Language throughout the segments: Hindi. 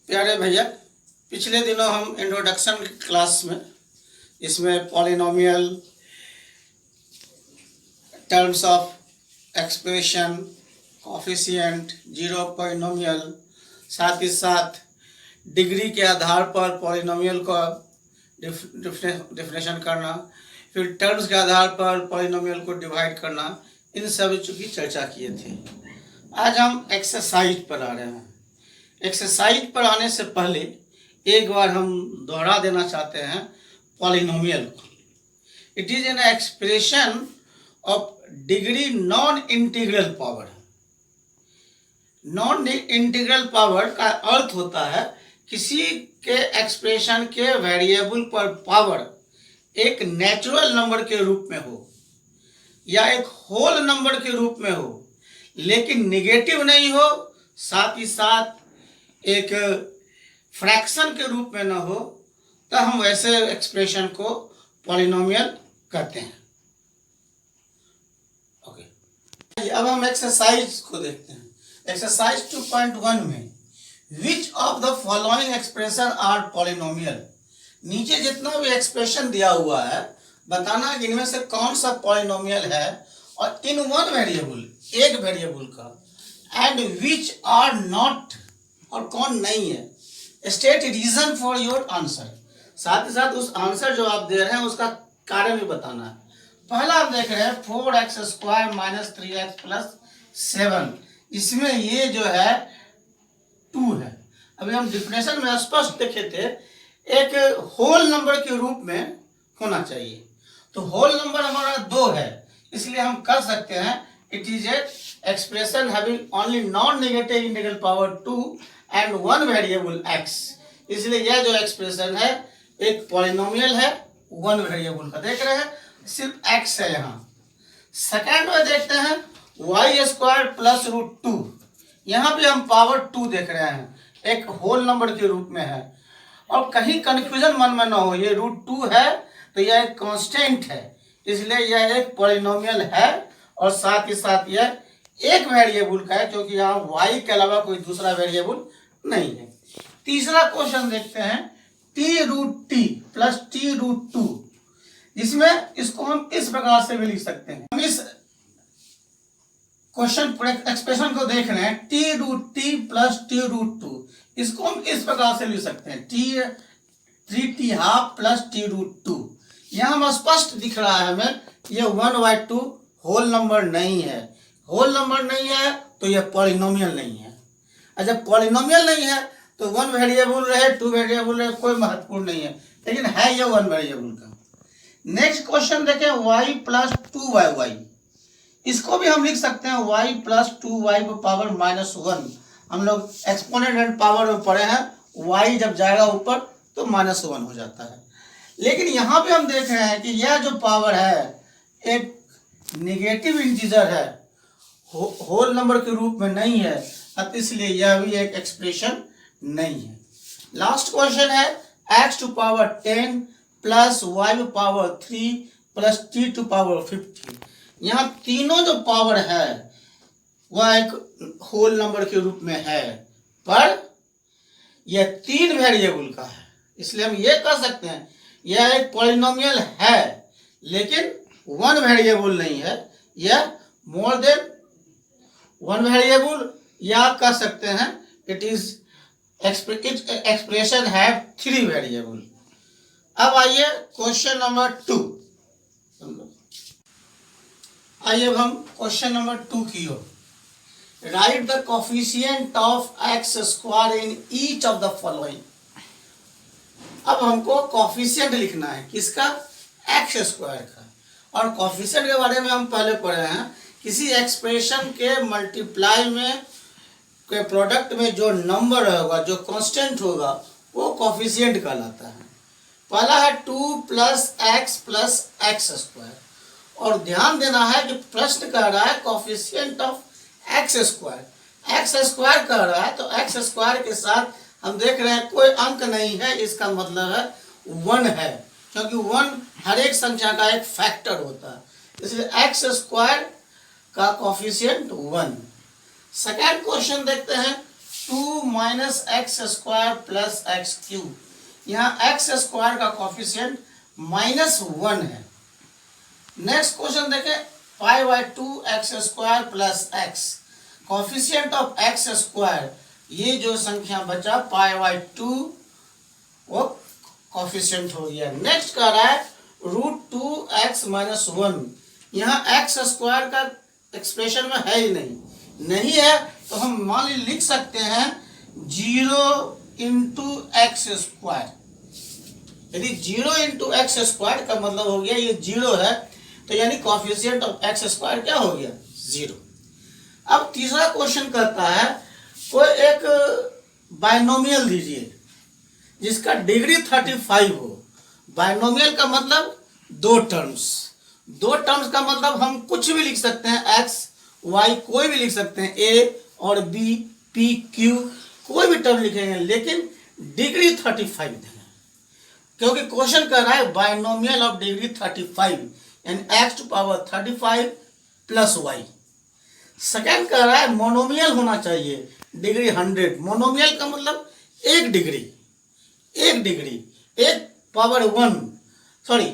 प्यारे भैया, पिछले दिनों हम इंट्रोडक्शन क्लास में इसमें polynomial, terms of expression, coefficient, zero polynomial, साथ ही साथ डिग्री के आधार पर पॉलिनोमियल का डिफिनेशन करना, फिर टर्म्स के आधार पर पॉलिनोमियल को डिवाइड करना, इन सब की चर्चा किए थे। आज हम एक्सरसाइज पर आ रहे हैं। एक्सरसाइज पर आने से पहले एक बार हम दोहरा देना चाहते हैं पॉलिनोमियल को। It is an expression of degree non integral power. Non integral power का अर्थ होता है किसी के एक्सप्रेशन के वेरिएबल पर पावर एक नेचुरल नंबर के रूप में हो या एक होल नंबर के रूप में हो, लेकिन निगेटिव नहीं हो, साथ ही साथ एक फ्रैक्शन के रूप में ना हो, तो हम वैसे एक्सप्रेशन को पॉलिनोमियल कहते हैं। ओके, अब हम एक्सरसाइज को देखते हैं। एक्सरसाइज 2.1 में which of the following expression are polynomial. नीचे जितना भी एक्सप्रेशन दिया हुआ है बताना कि इनमें से कौन सा पॉलिनोमियल है और इन वन वेरिएबल, एक वेरिएबल का, एंड विच आर नॉट, और कौन नहीं है। State reason for your answer. साथ ही साथ उस आंसर जो आप दे रहे हैं उसका कारण भी बताना है। पहला आप देख रहे हैं 4x² - 3x + 7। इसमें ये जो है 2 है। अभी हम डिफिनेशन में स्पष्ट देखे थे, एक होल नंबर के रूप में होना चाहिए। तो होल नंबर हमारा 2 है, इसलिए हम कर सकते हैं it is a expression having only non negative integral power 2 and one variable x। इसलिए यह जो एक्सप्रेशन है एक पॉलिनोमियल है वन वेरिएबल का। देख रहे हैं सिर्फ x है यहाँ। सेकंड में देखते हैं y² + √2। यहाँ भी हम पावर 2 देख रहे हैं, एक होल नंबर के रूप में है। और कहीं कंफ्यूजन मन में ना हो, ये √2 है तो यह एक कांस्टेंट है, इसलिए यह एक पॉलिनोमियल है और साथ ही साथ यह एक वेरिएबल का है, क्योंकि यहाँ y के अलावा कोई दूसरा वेरिएबल नहीं है। तीसरा क्वेश्चन देखते हैं t√t + t√2। इसमें इसको हम इस प्रकार से भी लिख सकते हैं। हम इस क्वेश्चन एक्सप्रेशन को देख रहे हैं t√t + t√2। इसको हम इस प्रकार से लिख सकते हैं 3t½ + t√2। यहाँ हम स्पष्ट दिख रहा है हमें ये 1/2 होल नंबर नहीं है। होल नंबर नहीं है तो यह पॉलिनोमियल नहीं है। अच्छा, पॉलिनोमियल नहीं है तो वन वेरिएबल रहे, टू वेरिएबल रहे, कोई महत्वपूर्ण नहीं है, लेकिन है ये वन वेरिएबल का। नेक्स्ट क्वेश्चन देखें y + 2y। इसको भी हम लिख सकते हैं y + 2y पावर -1। हम लोग एक्सपोनेंट एंड पावर में पढ़े हैं, y जब जाएगा ऊपर तो -1 हो जाता है। लेकिन यहाँ पे हम देख रहे हैं कि यह जो पावर है एक निगेटिव इंटीजर है, होल नंबर के रूप में नहीं है, अब इसलिए यह भी एक एक्सप्रेशन नहीं है। लास्ट क्वेश्चन है x⁻10 + y⁻3 + t⁻50। यहाँ तीनों जो पावर है वह एक होल नंबर के रूप में है, पर यह 3 वेरिएबल का है, इसलिए हम ये कह सकते हैं यह एक पॉलिनोमियल है, लेकिन वन वेरिएबल नहीं है, यह मोर देन वन वेरिएबल, या कह सकते हैं इट इज एक्सप्रेशन है 3 वेरिएबल। अब आइए क्वेश्चन नंबर 2। आइए अब हम क्वेश्चन नंबर 2 की ओर। Write the coefficient of x² in each of the following. अब हमको कोफिशिएंट लिखना है, किसका? x² का। और कोफिशिएंट के बारे में हम पहले पढ़े हैं, किसी एक्सप्रेशन के मल्टीप्लाई में के प्रोडक्ट में जो नंबर होगा, जो कांस्टेंट होगा, वो कोफिशिएंट कहलाता है। पहला है 2 + x + x²। और ध्यान देना है कि प्रश्न कह रहा है कोफिशिएंट ऑफ x²। x² कह रहा है तो x² के साथ हम देख रहे हैं कोई अंक नहीं है, इसका मतलब है 1 है, क्योंकि 1 हर एक संख्या का एक फैक्टर होता है, इसलिए x² का कोफिशिएंट 1। सेकेंड क्वेश्चन देखते हैं 2 minus x square plus x cube. यहाँ एक्स स्क्वायर का कॉफिशिएंट -1 है। नेक्स्ट क्वेश्चन देखें, pi by 2 x square plus x, coefficient of x square, ये जो संख्या बचा पाई बाई 2 वो कॉफिशिएंट हो गया। नेक्स्ट कह रहा है √2x-1, यहाँ एक्स स्क्वायर का एक्सप्रेशन में है ही नहीं है, तो हम मान लिख सकते हैं 0 इंटू एक्स स्क्वायर। यदि 0 इंटू एक्स स्क्वायर का मतलब हो गया ये 0 है, तो यानी कॉफिशिएंट ऑफ एक्स स्क्वायर क्या हो गया 0। अब तीसरा क्वेश्चन कहता है कोई एक बाइनोमियल दीजिए जिसका डिग्री 35 हो। बाइनोमियल का मतलब दो टर्म्स का मतलब हम कुछ भी लिख सकते हैं, एक्स वाई कोई भी लिख सकते हैं, ए और बी, पी क्यू कोई भी टर्म लिखेंगे, लेकिन डिग्री 35 देंगे, क्योंकि क्वेश्चन कर रहा है बाइनोमियल ऑफ डिग्री 35 यानी x to power 35 plus y. Second कह रहा है मोनोमियल होना चाहिए, डिग्री 100। मोनोमियल का मतलब एक डिग्री, एक पावर 1, सॉरी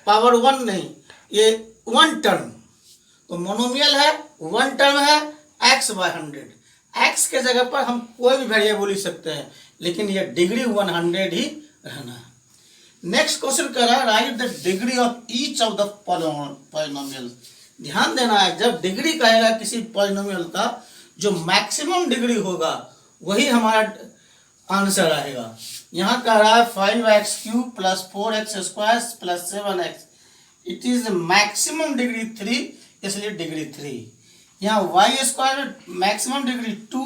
पावर 1 नहीं, ये 1 टर्म, तो मोनोमियल है 1 टर्म है x बाय 100। x के जगह पर हम कोई भी वेरिएबल लिख सकते हैं, लेकिन ये डिग्री 100 ही रहना है। नेक्स्ट क्वेश्चन कर रहा है right the degree of each of the polynomial. ध्यान देना है, जब डिग्री कहेगा किसी पॉलिनोमियल का, जो मैक्सिमम डिग्री होगा वही हमारा आंसर आएगा। यहाँ कह रहा है 5x³ plus 4x square plus 7x, it is maximum degree 3, इसलिए डिग्री 3। यहाँ y स्क्वायर में मैक्सिमम डिग्री 2,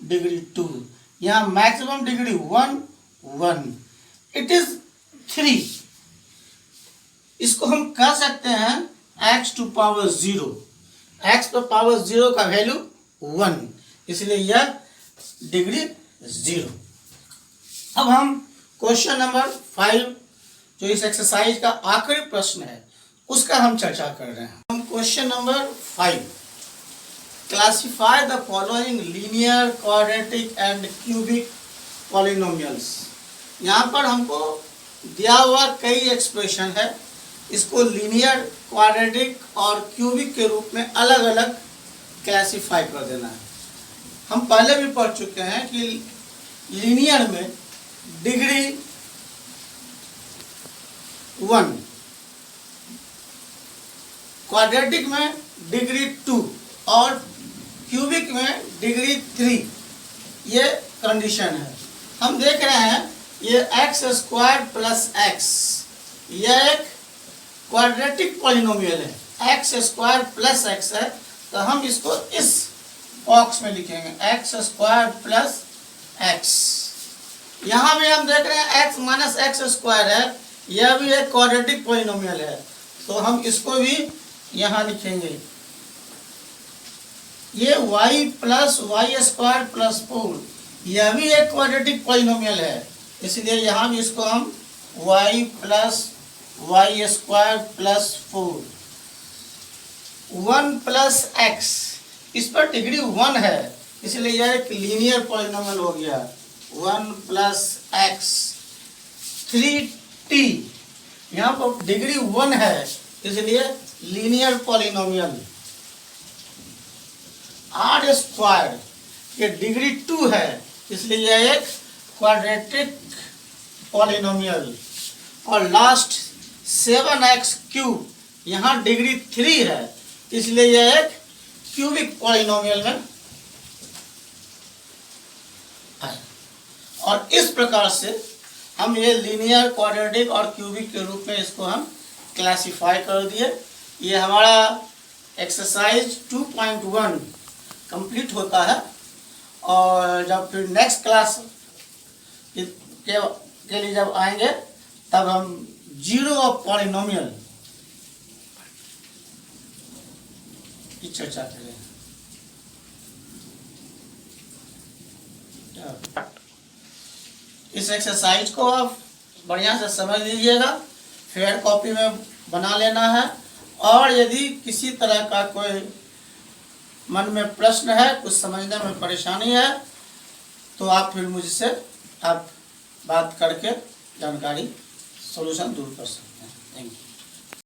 डिग्री 2। यहाँ मैक्सिमम डिग्री 1, इट इज 3। इसको हम कह सकते हैं x to power 0, x to power 0 का वैल्यू 1, इसलिए यह डिग्री 0। अब हम क्वेश्चन नंबर 5 जो इस एक्सरसाइज का आखिरी प्रश्न है उसका हम चर्चा कर रहे हैं। हम question number 5, classify the following linear, quadratic and cubic polynomials. यहाँ पर हमको दिया हुआ कई एक्सप्रेशन है, इसको लीनियर, क्वाड्रेटिक और क्यूबिक के रूप में अलग अलग क्लासिफाई कर देना है। हम पहले भी पढ़ चुके हैं कि लीनियर में डिग्री 1, क्वाड्रेटिक में डिग्री 2 और क्यूबिक में डिग्री 3, ये कंडीशन है। हम देख रहे हैं ये एक्स स्क्वायर प्लस एक्स, यह एक क्वाड्रेटिक पॉलिनोमियल है, एक्स स्क्वायर प्लस एक्स है, तो हम इसको इस बॉक्स में लिखेंगे एक्स स्क्वायर प्लस एक्स। यहाँ भी हम देख रहे हैं x माइनस एक्स स्क्वायर है, यह भी एक क्वाड्रेटिक पॉलिनोमियल है, तो हम इसको भी यहाँ लिखेंगे। ये y plus y square plus 4, यह भी एक क्वाड्रेटिक पॉलिनोमियल है, इसलिए यहाँ भी इसको हम y plus y square plus 4। 1 plus x, इस पर डिग्री 1 है, इसलिए यह एक लीनियर पॉलिनोमियल हो गया। 1 प्लस एक्स। 3t, यहाँ पर डिग्री 1 है, इसलिए लीनियर पॉलिनोमियल। r स्क्वायर, ये डिग्री 2 है, इसलिए यह एक क्वाड्रेटिक पॉलिनोमियल। और लास्ट 7x³, यहाँ डिग्री 3 है, इसलिए यह एक क्यूबिक पॉलिनोमियल में है। और इस प्रकार से हम ये लीनियर, क्वाड्रेटिक और क्यूबिक के रूप में इसको हम क्लासिफाई कर दिए। ये हमारा एक्सरसाइज 2.1 कंप्लीट होता है, और जब फिर नेक्स्ट क्लास के लिए जब आएंगे तब हम जीरो ऑफ पॉलिनोमियल की चर्चा करेंगे। इस एक्सरसाइज को आप बढ़िया से समझ लीजिएगा, फेयर कॉपी में बना लेना है, और यदि किसी तरह का कोई मन में प्रश्न है, कुछ समझने में परेशानी है, तो आप फिर मुझसे आप बात करके जानकारी सॉल्यूशन दूर कर सकते हैं। Thank you.